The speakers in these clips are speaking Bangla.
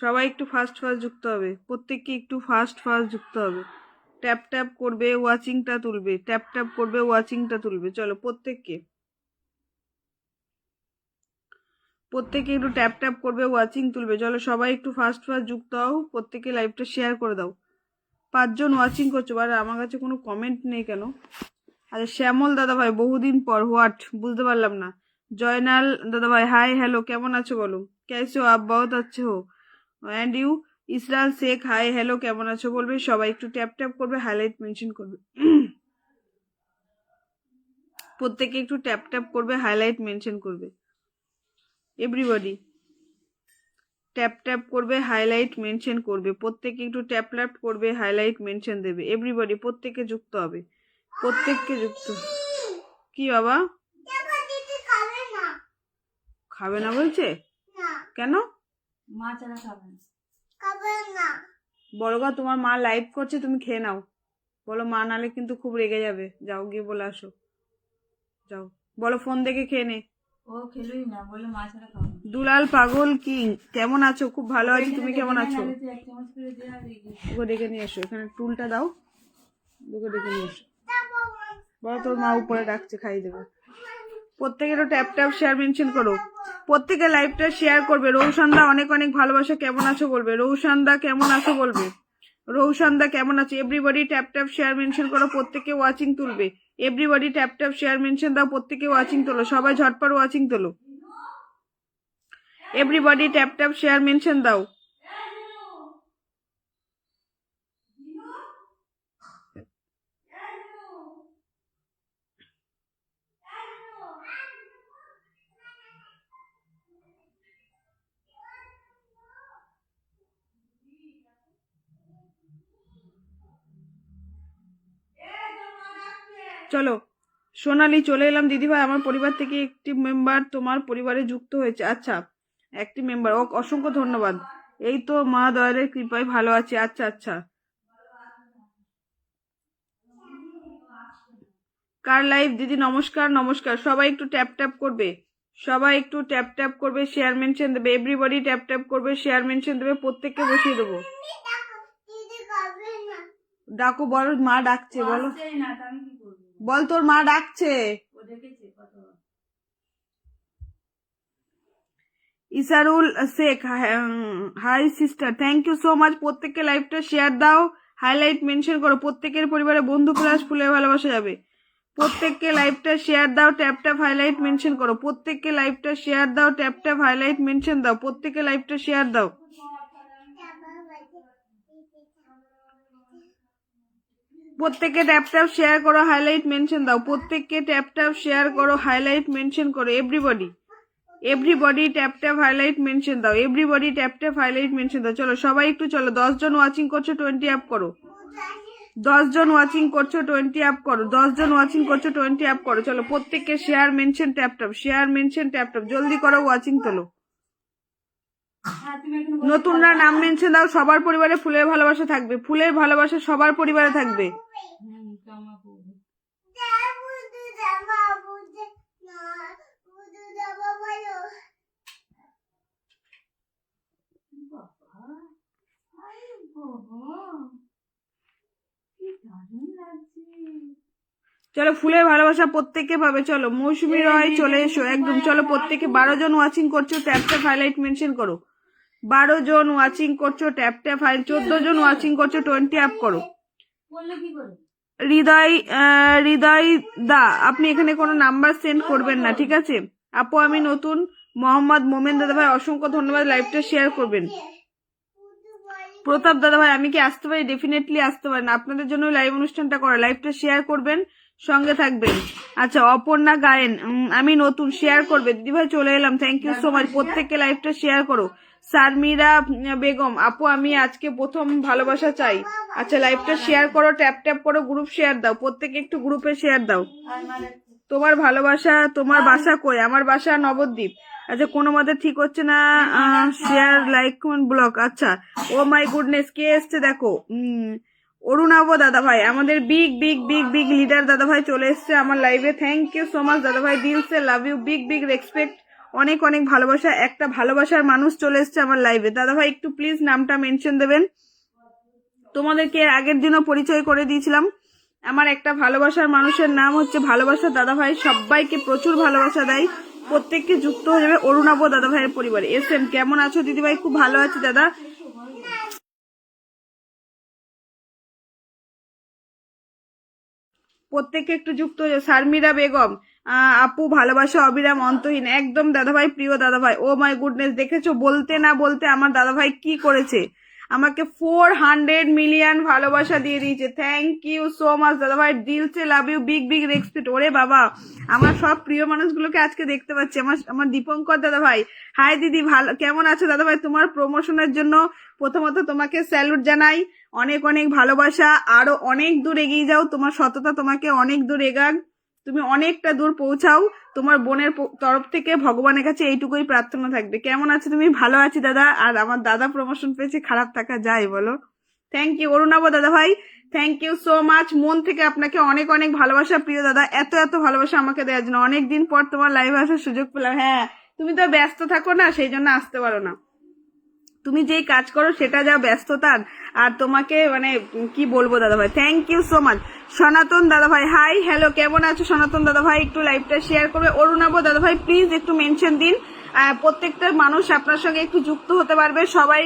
সবাই একটু ফাস্ট ফাস্ট যুক্ত হবে, প্রত্যেককে একটু ফাস্ট ফাস্ট যুক্ত হবে। ট্যাপ ট্যাপ করবে, ওয়াচিংটা তুলবে, ট্যাপ ট্যাপ করবে, ওয়াচিংটা তুলবে। চলো প্রত্যেককে একটু ট্যাপ ট্যাপ করবে, ওয়াচিং তুলবে। চলো সবাই একটু ফাস্ট ফাস্ট যুক্ত হও, প্রত্যেকে লাইভটা শেয়ার করে দাও। 5 জন ওয়াচিং করছো, আর আমার কাছে কোনো কমেন্ট নেই কেন? আচ্ছা শ্যামল দাদা ভাই বহুদিন পর, হোয়াট বুঝতে পারলাম না। জয়নাল দাদা ভাই হাই হ্যালো, কেমন আছো বলো। कैसे हो आप? बहुत अच्छे हो। And you? Israil Sheikh hi hello, কেমন আছো বলবে সবাই। একটু ট্যাপ ট্যাপ করবে, হাইলাইট মেনশন করবে। প্রত্যেকে একটু ট্যাপ ট্যাপ করবে, হাইলাইট মেনশন করবে। এভরিবডি ট্যাপ ট্যাপ করবে, হাইলাইট মেনশন করবে। প্রত্যেকে একটু ট্যাপ ট্যাপ করবে, হাইলাইট মেনশন দেবে। এভরিবডি প্রত্যেকে যুক্ত হবে, প্রত্যেককে যুক্ত। কি বাবা খাবে না বলছে? কেন? মা ছাড়া খাবে না। বলো গা, তোমার মা লাইভ করছে, তুমি খেয়ে নাও। বলো মা নালে কিন্তু খুব রেগে যাবে। যাও গিয়ে বলে আসো, যাও বলো ফোন দেখে খেয়ে নে। ও খেলুই না, বলে মা ছাড়া খাবে। দুলাল পাগল কিং কেমন আছো? খুব ভালো আছি, তুমি কেমন আছো? ওকে ডেকে নিয়ে এসো, এখানে টুলটা দাও, ওকে ডেকে নিয়ে এসো। বলো তোর মা উপরে ডাকছে, খাই দেবে। প্রত্যেকে একটু ট্যাপ ট্যাপ শেয়ার মেনশন করো, প্রত্যেকে লাইভটা শেয়ার করবে। রৌশানদা অনেক অনেক ভালোবাসা, কেমন আছো বলবে। রৌশানদা কেমন আছো বলবে, রৌশানদা কেমন আছে। Everybody tap tap share mention করো, প্রত্যেকে ওয়াচিং তুলবে। Everybody tap tap share mention দাও, প্রত্যেকে ওয়াচিং তোলো, সবাই ঝটপট ওয়াচিং তোলো। Everybody tap tap share mention দাও। চলো সোনালি চলে এলাম দিদিভাই, আমার পরিবার থেকে একটি মেম্বার তোমার পরিবারে যুক্ত হয়েছে। আচ্ছা একটি মেম্বার, অসংখ্য ধন্যবাদ। এই তো মা দয়ালের কৃপায় ভালো আছে। আচ্ছা আচ্ছা, কার লাইভ দিদি? নমস্কার নমস্কার। সবাই একটু ট্যাপ ট্যাপ করবে, সবাই একটু ট্যাপ ট্যাপ করবে, শেয়ার মেনশন দেবে। এভরিবডি ট্যাপ ট্যাপ করবে, শেয়ার মেনশন দেবে, প্রত্যেককে বসিয়ে দেবো। ডাকো, বল মা ডাকছে, বলো বল তোর মা ডাকছে। Isarul Sheikh hi sister, thank you so much. প্রত্যেককে লাইভটা শেয়ার দাও, হাইলাইট মেনশন করো। প্রত্যেকের পরিবারে বন্ধু প্লাস ফুলে ভালোবাসা যাবে। প্রত্যেককে লাইভটা শেয়ার দাও, ট্যাপ ট্যাপ হাইলাইট মেনশন করো। প্রত্যেককে লাইভটা শেয়ার দাও, ট্যাপ ট্যাপ হাইলাইট মেনশন দাও। প্রত্যেককে লাইভটা শেয়ার দাও। প্রত্যেককে ট্যাপ ট্যাপ শেয়ার করো, হাইলাইট মেনশন দাও। প্রত্যেককে ট্যাপ ট্যাপ শেয়ার করো, হাইলাইট মেনশন করো। Everybody tap tap highlight mention দাও। Everybody tap tap highlight mention দাও। চলো সবাই একটু, চলো 10 জন ওয়াচিং করছো 20 আপ করো। 10 জন ওয়াচিং করছো 20 আপ করো। 10 জন ওয়াচিং করছো 20 আপ করো। চলো প্রত্যেককে share mention tap tap, share mention tap tap, জলদি করো, ওয়াচিং তোলো। নতুনরা নাম মেনশন দাও। সবার পরিবারে ফুলের ভালোবাসা থাকবে, ফুলের ভালোবাসা সবার পরিবারে থাকবে। চলো ফুলের ভালোবাসা প্রত্যেকে পাবে। চলো মৌসুমী রয় চলে এসো একদম। চলো প্রত্যেকে 12 জন ওয়াচিং করছো, ট্যাপ ট্যাপ হাইলাইট মেনশন করো। 12 জন ওয়াচিং করছো, ট্যাপ ট্যাপ হাই। 14 জন ওয়াচিং করছো 20 আপ করো। হৃদয় দা, আপনি এখানে কোনো নাম্বার সেন্ড করবেন না, ঠিক আছে আপু? আমি নতুন। মোহাম্মদ মোমেন দাদা ভাই অসংখ্য ধন্যবাদ, লাইভটা শেয়ার করবেন। প্রতাপ দাদা ভাই, আমি কি আসতে পারি? ডেফিনেটলি আসতে পারেন, আপনাদের জন্য লাইভ অনুষ্ঠানটা করা। লাইভটা শেয়ার করবেন, সঙ্গে থাকবেন। আচ্ছা অপর্ণা গায়েন, আমি নতুন, শেয়ার করবে। দিদি ভাই চলে এলাম, থ্যাংক ইউ সো মাচ। প্রত্যেককে লাইভটা শেয়ার করো। শারমিরা বেগম আপু, আমি আজকে প্রথম, ভালোবাসা চাই। আচ্ছা লাইভটা শেয়ার করো, ট্যাপ ট্যাপ করো, গ্রুপ শেয়ার দাও। প্রত্যেকে একটু গ্রুপে শেয়ার দাও। তোমার ভালোবাসা, তোমার বাসা কই? আমার বাসা নবদ্বীপ। আচ্ছা কোনো মতে ঠিক হচ্ছে না, শেয়ার লাইক কমেন্ট ব্লগ। আচ্ছা ও মাই গুডনেস, কে এসছে দেখো। অরুণাভ দাদা ভাই, আমাদের big big big big leader দাদা ভাই চলে এসছে আমার লাইভে। থ্যাংক ইউ সো মাচ দাদা ভাই, দিল সে love you, big big respect অনেক অনেক ভালোবাসা। একটা ভালোবাসার মানুষ চলে এসছে আমার লাইভে। দাদা ভাই একটু প্লিজ নামটা মেনশন দেবেন। তোমাদেরকে আগের দিনও পরিচয় করে দিয়েছিলাম। আমার একটা ভালোবাসার মানুষের নাম হচ্ছে ভালোবাসা দাদা ভাই। সবাইকে প্রচুর ভালোবাসা দেয়, প্রত্যেককে যুক্ত হয়ে যাবে অরুণাভ দাদা ভাইয়ের পরিবারে। এস এম কেমন আছো দিদি ভাই? খুব ভালো আছি দাদা। প্রত্যেকে একটু যুক্ত হয়ে যাও। শারমিরা বেগম, আপু ভালোবাসা অবিরাম অন্তহীন। একদম দাদাভাই, প্রিয় দাদাভাই। ও মাই গুডনেস, দেখেছো বলতে না বলতে আমার দাদাভাই কি করেছে, আমাকে 400 মিলিয়ন ভালোবাসা দিয়ে দিয়েছে। থ্যাংক ইউ সো মাচ দাদাভাই, দিল সে love you, big big respect. ওরে বাবা, আমার সব প্রিয় মানুষগুলোকে আজকে দেখতে পাচ্ছি। আমার দীপঙ্কর দাদাভাই, হাই দিদি, ভালো কেমন আছো দাদাভাই? তোমার প্রমোশনের জন্য প্রথমত তোমাকে স্যালুট জানাই, অনেক অনেক ভালোবাসা। আরো অনেক দূর এগিয়ে যাও, তোমার সততা তোমাকে অনেক দূর এগাক, তুমি অনেকটা দূর পৌঁছাও। তোমার বোনের তরফ থেকে ভগবানের কাছে এইটুকুই প্রার্থনা থাকবে। কেমন আছো তুমি? ভালো আছি দাদা। আর আমার দাদা প্রমোশন পেয়েছে, খারাপ থাকা যায় বলো? থ্যাংক ইউ অরুণাভ দাদা ভাই, থ্যাংক ইউ সো মাচ। মন থেকে আপনাকে অনেক অনেক ভালোবাসা প্রিয় দাদা, এত এত ভালোবাসা আমাকে দেওয়ার জন্য। অনেকদিন পর তোমার লাইভে আসার সুযোগ পেলাম। হ্যাঁ, তুমি তো ব্যস্ত থাকো না, সেই জন্য আসতে পারো না। তুমি যেই কাজ করো সেটা যা ব্যস্ততার, আর তোমাকে মানে কি বলবো দাদা ভাই, থ্যাংক ইউ সো মাচ। সনাতন দাদা ভাই, হাই হ্যালো, কেমন আছো সনাতন দাদা ভাই? একটু লাইভটা শেয়ার করবে। অরুণাভ দাদা ভাই প্লিজ একটু মেনশন দিন, প্রত্যেকটা মানুষ আপনার সঙ্গে একটু যুক্ত হতে পারবে। সবাই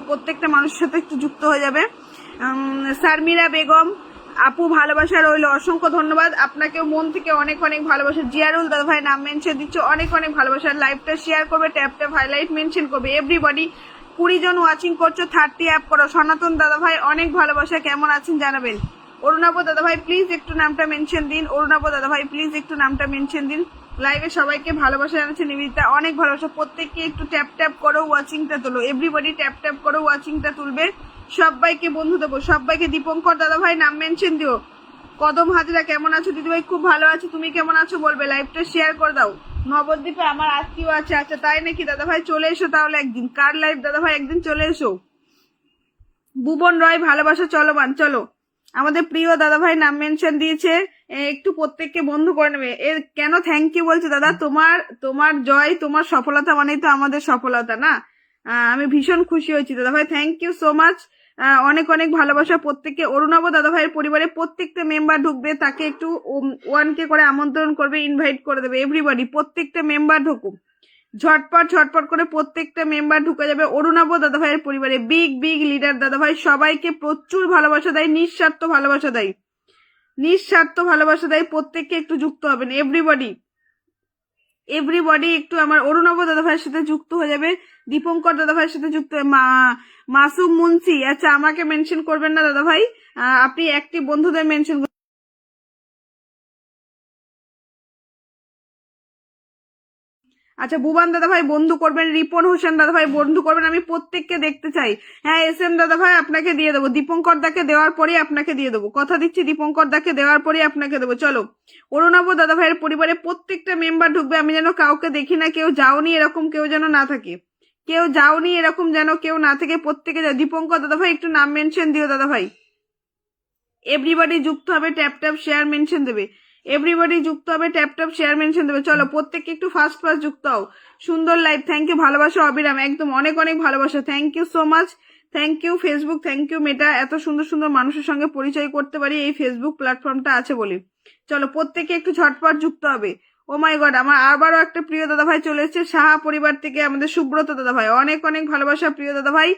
প্রত্যেকটা মানুষের সাথে একটু যুক্ত হয়ে যাবে। শারমিরা বেগম আপু ভালোবাসা রইল, অসংখ্য ধন্যবাদ আপনাকেও মন থেকে অনেক অনেক ভালোবাসা। জিয়ারুল দাদা ভাই নাম মেনশন দিচ্ছ, অনেক অনেক ভালোবাসা। লাইভটা শেয়ার করবে, ট্যাপ ট্যাপ হাইলাইট মেনশন করবে। এভরিবডি 20 জন ওয়াচিং করছো, 30 অ্যাপ করো। সনাতন দাদা ভাই অনেক ভালোবাসা, কেমন আছেন জানাবেন। অরুণাভ দাদা ভাই প্লিজ একটু নামটা মেনশন দিন। অরুণাভ দাদা ভাই প্লিজ একটু নামটা মেনশন দিন। লাইভে সবাইকে ভালোবাসা জানাচ্ছে নিবেদিতা, অনেক ভালোবাসা। প্রত্যেককে একটু ট্যাপ ট্যাপ করো, ওয়াচিংটা তোলো। এভরিবডি ট্যাপ ট্যাপ করো, ওয়াচিংটা তুলবে। সবাইকে বন্ধু দেবো, সবাইকে। দীপঙ্কর দাদা ভাই নাম মেনশন দিও। কদম হাজরা কেমন আছো দিদিভাই? খুব ভালো আছি, তুমি কেমন আছো বলবে। লাইভটা শেয়ার করে দাও। নবদ্বীপে আমার আত্মীয় আছে। আচ্ছা তাই নাকি দাদা ভাই? চলে এসো তাহলে একদিন। কার লাইভ দাদা ভাই? একদিন চলে এসো। ভুবন রয় ভালোবাসা চলমান, চলো। আমাদের প্রিয় দাদা ভাই নাম মেনশন দিয়েছে, একটু প্রত্যেককে বন্ধু করে নেবে। এর কেন থ্যাংক ইউ বলছে দাদা? তোমার জয়, তোমার সফলতা মানেই তো আমাদের সফলতা না? আমি ভীষণ খুশি হয়েছি দাদা ভাই, থ্যাংক ইউ সো মাচ। অনেক অনেক ভালোবাসা প্রত্যেককে। অরুণাভ দাদা ভাইয়ের পরিবারে প্রত্যেকটা মেম্বার ঢুকবে, তাকে একটু 1K করে আমন্ত্রণ করবে, ইনভাইট করে দেবে। এভরিবডি প্রত্যেকটা মেম্বার ঢুকুক, ঝটপট ঝটপট করে প্রত্যেকটা মেম্বার ঢুকে যাবে অরুণাভ দাদা ভাইয়ের পরিবারে। বিগ বিগ লিডার দাদা ভাই সবাইকে প্রচুর ভালোবাসা দেয়, নিঃস্বার্থ ভালোবাসা দেয়, নিঃস্বার্থ ভালোবাসা দেয়। প্রত্যেককে একটু যুক্ত হবেন। এভরিবডি একটু আমার অরুণাভ দাদা ভাইয়ের সাথে যুক্ত হয়ে যাবে, দীপঙ্কর দাদা ভাইয়ের সাথে যুক্ত হয়ে। মাসুম মুন্সি, আচ্ছা আমাকে মেনশন করবেন না দাদা ভাই, আপনি একটি বন্ধুদের মেনশন। আচ্ছা বুবান দাদা ভাই বন্ধু করবেন, রিপন হোসেন দাদা ভাই বন্ধু করবেন, আমি প্রত্যেককে দেখতে চাই। হ্যাঁ এস এম দাদা ভাই আপনাকে দিয়ে দেবো, দীপঙ্কর দাকে দেওয়ার পরে আপনাকে দিয়ে দেবো, কথা দিচ্ছি। দীপঙ্কর দাকে দেওয়ার পরে আপনাকে দেবো। চলো অরুণাভ দাদা ভাইয়ের পরিবারে প্রত্যেকটা মেম্বার ঢুকবে। আমি যেন কাউকে দেখি না কেউ যাওনি এরকম কেউ যেন না থাকে, কেউ যাওনি এরকম যেন কেউ না থেকে প্রত্যেকে যায়। দীপঙ্কর দাদা ভাই একটু নাম মেনশন দিও দাদা ভাই। এভরিবডি যুক্ত হবে, ট্যাপ ট্যাপ শেয়ার মেনশন দেবে। এভরিবডি যুক্ত হবে, ট্যাপ ট্যাপ শেয়ার মেনশন দেবে। চলো প্রত্যেককে একটু ফার্স্ট ফার্স্ট যুক্ত হও। সুন্দর লাইভ, থ্যাংক ইউ। ভালোবাসা অবিরাম, একদম অনেক অনেক ভালোবাসা। Thank you so much, thank you Facebook, thank you Meta. এত সুন্দর সুন্দর মানুষের সঙ্গে পরিচয় করতে পারি এই ফেসবুক প্ল্যাটফর্মটা আছে বলে। চলো প্রত্যেকে একটু ঝটপট যুক্ত হবে। ও মাই গড, আমার আবারও একটা প্রিয় দাদা ভাই চলে এসেছে সাহা পরিবার থেকে, আমাদের সুব্রত দাদা ভাই। অনেক অনেক ভালোবাসা প্রিয় দাদা ভাই।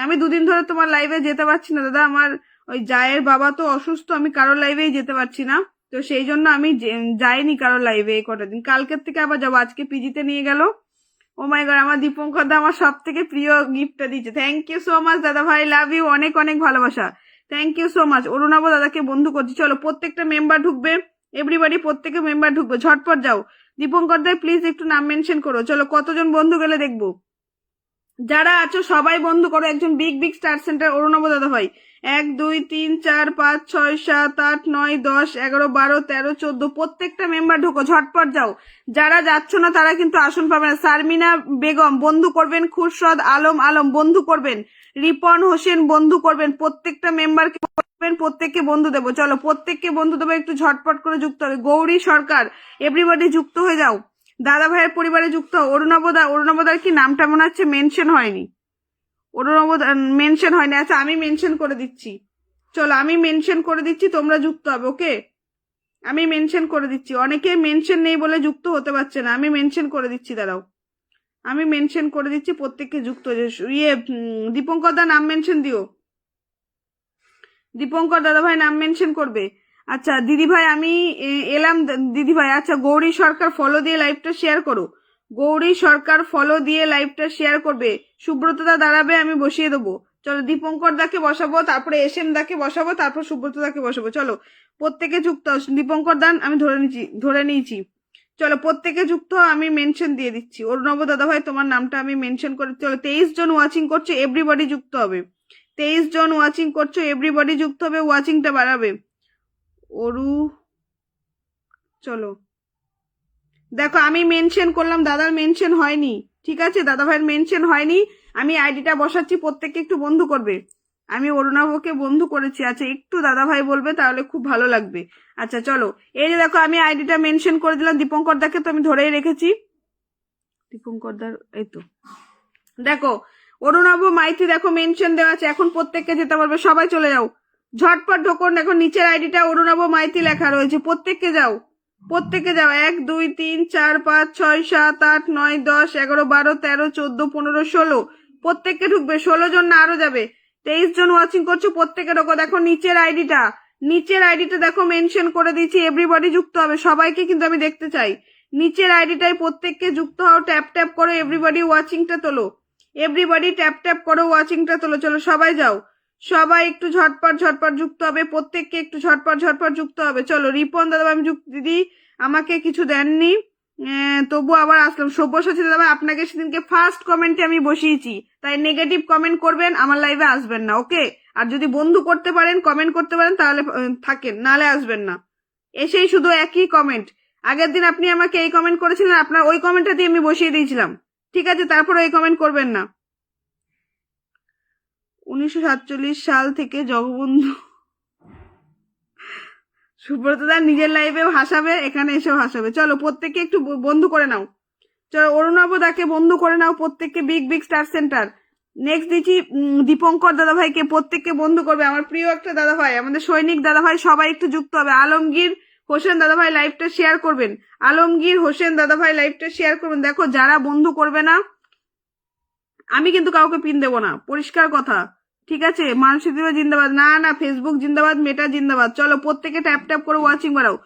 আমি 2 দিন ধরে তোমার লাইভে যেতে পারছি না দাদা, আমার ওই জায়ের বাবা তো অসুস্থ, আমি কারোর লাইভেই যেতে পারছি না, তো সেই জন্য আমি যাইনি কারোর লাইভে এই কটা দিন। কালকের থেকে আবার যাবো, আজকে পিজিতে নিয়ে গেল। ও মাই গড, আমার দীপঙ্কর দা আমার সব থেকে প্রিয় গিফটটা দিচ্ছে। থ্যাংক ইউ সো মাচ দাদা ভাই, লাভ ইউ, অনেক অনেক ভালোবাসা। Thank you so much. Arunabh দাদাকে বন্ধু করছি। চলো প্রত্যেকটা মেম্বার ঢুকবে, এভরিবডি প্রত্যেকে মেম্বার ঢুকবে, ঝটপট যাও। দীপঙ্কর দা প্লিজ একটু নাম মেনশন করো। চলো কতজন বন্ধু গেলে দেখবো। যারা আছো সবাই বন্ধু করো। একজন big big star centre Arunabh দাদা ভাই। 1 2 3 4 5 6 7 8 9 10 11 12 13 14 প্রত্যেকটা মেম্বার ঢোকো, ঝটপট যাও। যারা যাচ্ছ না তারা কিন্তু আসন পাবে না। শারমিনা বেগম বন্ধু করবেন, খুরশদ আলম বন্ধু করবেন, রিপন হোসেন বন্ধু করবেন। প্রত্যেকটা মেম্বারকে প্রত্যেককে বন্ধু দেবো। চলো প্রত্যেককে বন্ধু দেবো, একটু ঝটপট করে যুক্ত হবে। গৌরী সরকার, এভরিবডি যুক্ত হয়ে যাও। দাদা ভাইয়ের পরিবারে যুক্ত হও। অরুণবদার কি নামটা মনে হচ্ছে মেনশন হয়নি, অরুণবদা মেনশন হয়নি। আচ্ছা আমি মেনশন করে দিচ্ছি, চলো আমি মেনশন করে দিচ্ছি, তোমরা যুক্ত হবে। ওকে আমি মেনশন করে দিচ্ছি, অনেকে মেনশন নেই বলে যুক্ত হতে পারছে না, আমি মেনশন করে দিচ্ছি, দাঁড়াও আমি মেনশন করে দিচ্ছি, প্রত্যেককে যুক্ত দীপঙ্কর দা নাম মেনশন দিও, দীপঙ্কর দাদা ভাই নাম মেনশন করবে। আচ্ছা দিদি ভাই আমি এলাম দিদি ভাই। আচ্ছা গৌরী সরকার ফলো দিয়ে লাইভটা শেয়ার করো, গৌরী সরকার ফলো দিয়ে লাইভটা শেয়ার করবে। সুব্রত দা দাঁড়াবে, আমি বসিয়ে দেবো। চলো দীপঙ্কর দাকে বসাবো, তারপরে এসএম দাকে বসাবো, তারপর সুব্রত দাকে বসাবো। চলো প্রত্যেকে যুক্ত হও। দীপঙ্কর দান আমি ধরে নিয়েছি। চলো প্রত্যেকে যুক্ত হও, আমি মেনশন দিয়ে দিচ্ছি। অরুণব দাদা ভাই তোমার নামটা আমি মেনশন করে, চলো 23 জন ওয়াচিং করছে, এভরিবডি যুক্ত হবে। 23 জন ওয়াচিং করছো, এভরিবডি যুক্ত হবে, ওয়াচিংটা বাড়াবে। চলো দেখো আমি মেনশন করলাম, দাদার মেনশন হয়নি, ঠিক আছে দাদা ভাইয়ের মেনশন হয়নি। আমি আইডিটা বসাচ্ছি, প্রত্যেককে একটু বন্ধু করবে। আমি অরুণাবকে বন্ধু করেছি। আচ্ছা একটু দাদা ভাই বলবে, তাহলে খুব ভালো লাগবে। আচ্ছা চলো এই যে দেখো আমি আইডিটা মেনশন করে দিলাম। দীপঙ্কর দাকে তো আমি ধরেই রেখেছি, দীপঙ্কর দার এই তো দেখো অরুণাব মাইতি দেখো মেনশন দেওয়া আছে। এখন প্রত্যেককে যেতে পারবে, সবাই চলে যাও, ঝটপট ঢোকন। দেখো নিচের আইডিটা অরুণাব মাইতি লেখা রয়েছে, প্রত্যেককে যাও, প্রত্যেকে যাও। 1 2 3 4 5 6 7 8 9 10 11 12 13 14 15 16 প্রত্যেককে ঢুকবে। 16 জন না আরো যাবে। 23 জন ওয়াচিং করছো, প্রত্যেকে ঢোকো। দেখো নিচের আইডিটা দেখো মেনশন করে দিয়েছি, এভরিবডি যুক্ত হবে। সবাইকে কিন্তু আমি দেখতে চাই, নিচের আইডিটাই প্রত্যেককে যুক্ত হও। ট্যাপ ট্যাপ করো, এভরিবডি ওয়াচিংটা তোলো, এভরিবডি ট্যাপ ট্যাপ করো, ওয়াচিংটা তোলো। চলো সবাই যাও, সবাই একটু ঝটপট যুক্ত হবে, প্রত্যেককে একটু ঝটপট যুক্ত হবে। চলো রিপন দাদা আমি যুক্ত, দিদি আমাকে কিছু দেননি, তবু আবার আসলাম। সব্যসাচী দাদা আপনাকে সেদিনকে ফার্স্ট কমেন্টে আমি বসিয়েছি, তাই নেগেটিভ কমেন্ট করবেন, আমার লাইভে আসবেন না। ওকে, আর যদি বন্ধু করতে পারেন, কমেন্ট করতে পারেন, তাহলে থাকেন, নালে আসবেন না। এসেই শুধু একই কমেন্ট, আগের দিন আপনি আমাকে এই কমেন্ট করেছিলেন, আপনার ওই কমেন্টটা দিয়ে আমি বসিয়ে দিয়েছিলাম, ঠিক আছে? তারপর ওই কমেন্ট করবেন না। 1947 সাল থেকে জগবন্ধু সুব্রত দা নিজের লাইভেও হাসাবে, এখানে এসেও হাসাবে। চলো প্রত্যেককে একটু বন্ধু করে নাও। চলো অরুণাব দাকে বন্ধু করে নাও, প্রত্যেককে। বিগ স্টার সেন্টার নেক্সট দিচ্ছি দীপঙ্কর দাদা ভাইকে, প্রত্যেককে বন্ধু করবে। আমার প্রিয় একটা দাদা ভাই, আমাদের সৈনিক দাদা ভাই, সবাই একটু যুক্ত হবে। আলমগীর হোসেন দাদা ভাই লাইভটা শেয়ার করবেন, আলমগীর হোসেন দাদা ভাই লাইভটা শেয়ার করবেন। দেখো যারা বন্ধু করবে না, আমি কিন্তু কাউকে পিন দেবো না, পরিষ্কার কথা, ঠিক আছে? মানসিক জিন্দাবাদ, না ফেসবুক জিন্দাবাদ, মেটা জিন্দাবাদ। চলো প্রত্যেকে ট্যাপ ট্যাপ করে ওয়াচিং বাড়াও।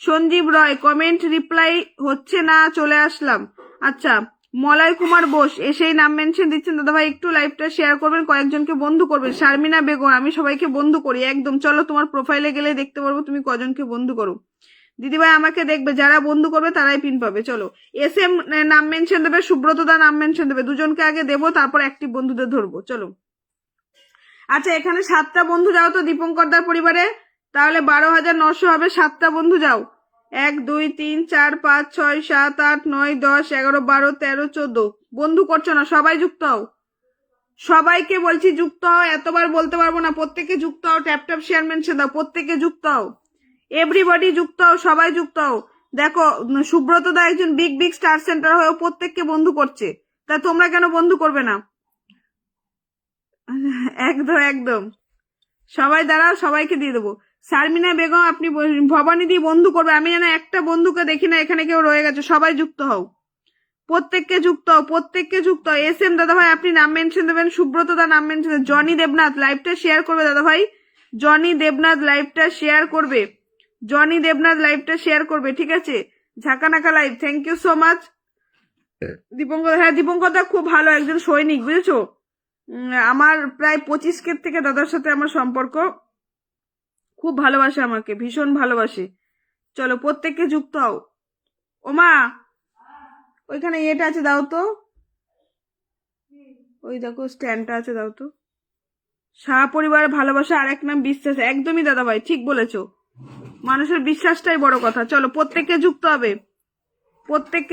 সঞ্জীব রয় কমেন্ট রিপ্লাই হচ্ছে না, চলে আসলাম। আচ্ছা মলয় কুমার বোস এসেই নাম মেনশন দিচ্ছেন, দাদা ভাই একটু লাইভটা শেয়ার করবেন, কয়েকজনকে বন্ধু করবেন। শারমিনা বেগম আমি সবাইকে বন্ধু করি একদম। চলো তোমার প্রোফাইলে গেলে দেখতে পারবো তুমি কজনকে বন্ধু করো। দিদিভাই আমাকে দেখবে, যারা বন্ধু করবে তারাই পিন পাবে। চলো এসএম নাম মেনশন দেবে, সুব্রত দা নাম মেনশন দেবে, দুজনকে আগে দেবো, তারপর অ্যাক্টিভ বন্ধুদের ধরবো। চলো আচ্ছা এখানে 7টা বন্ধু যাও তো দীপঙ্কর দার পরিবারে, তাহলে 12,900 হবে। 7টা বন্ধু যাও, 1 2 3 4 5 6 7 8 9 10 11 12 13 14 বন্ধু করছো না, সবাই যুক্ত হও। সবাইকে বলছি যুক্ত হও, এতবার বলতে পারবো না। প্রত্যেকে যুক্ত হও, ট্যাপ ট্যাপ শেয়ার মেনশন দাও, প্রত্যেকে যুক্ত হও, এভরিবডি যুক্ত হও, সবাই যুক্ত হও। দেখো সুব্রত দা একজন বিগ স্টার সেন্টার হয়েও প্রত্যেককে বন্ধু করছে, তা তোমরা কেন বন্ধু করবে না? একদম সবাই দাঁড়াও, সবাইকে দিয়ে দেবো। শারমিনা বেগম আপনি ভবানী দি বন্ধু করবে, আমি যেন একটা বন্ধুকে দেখি না এখানে কেউ রয়ে গেছে। সবাই যুক্ত হও, প্রত্যেককে যুক্ত হও, প্রত্যেককে যুক্ত হও। এস এম দাদা ভাই আপনি নাম মেনশন দেবেন, সুব্রত দা নাম মেনশন দেবেন। জনি দেবনাথ লাইভটা শেয়ার করবে দাদা ভাই, জনি দেবনাথ লাইভটা শেয়ার করবে, জনি দেবনাথ লাইভটা শেয়ার করবে, ঠিক আছে? ঝাঁকানাকা live, thank you so much Dipankar. হ্যাঁ দীপঙ্কর দা খুব ভালো একজন সৈনিক, বুঝেছো? আমার প্রায় 25 থেকে দাদার সাথে আমার সম্পর্ক, খুব ভালোবাসে আমাকে, ভীষণ ভালোবাসে। চলো প্রত্যেককে যুক্ত হও। ওমা ওইখানে ইয়েটা আছে, দাও তো, ওই দেখো স্ট্যান্ডটা আছে, দাও তো। শাহ পরিবারের ভালোবাসা আর এক নাম বিশ্বাস, একদমই দাদা ভাই ঠিক বলেছো, মানুষের বিশ্বাসটাই বড় কথা। চলো প্রত্যেককে যুক্ত হবে, প্রত্যেককে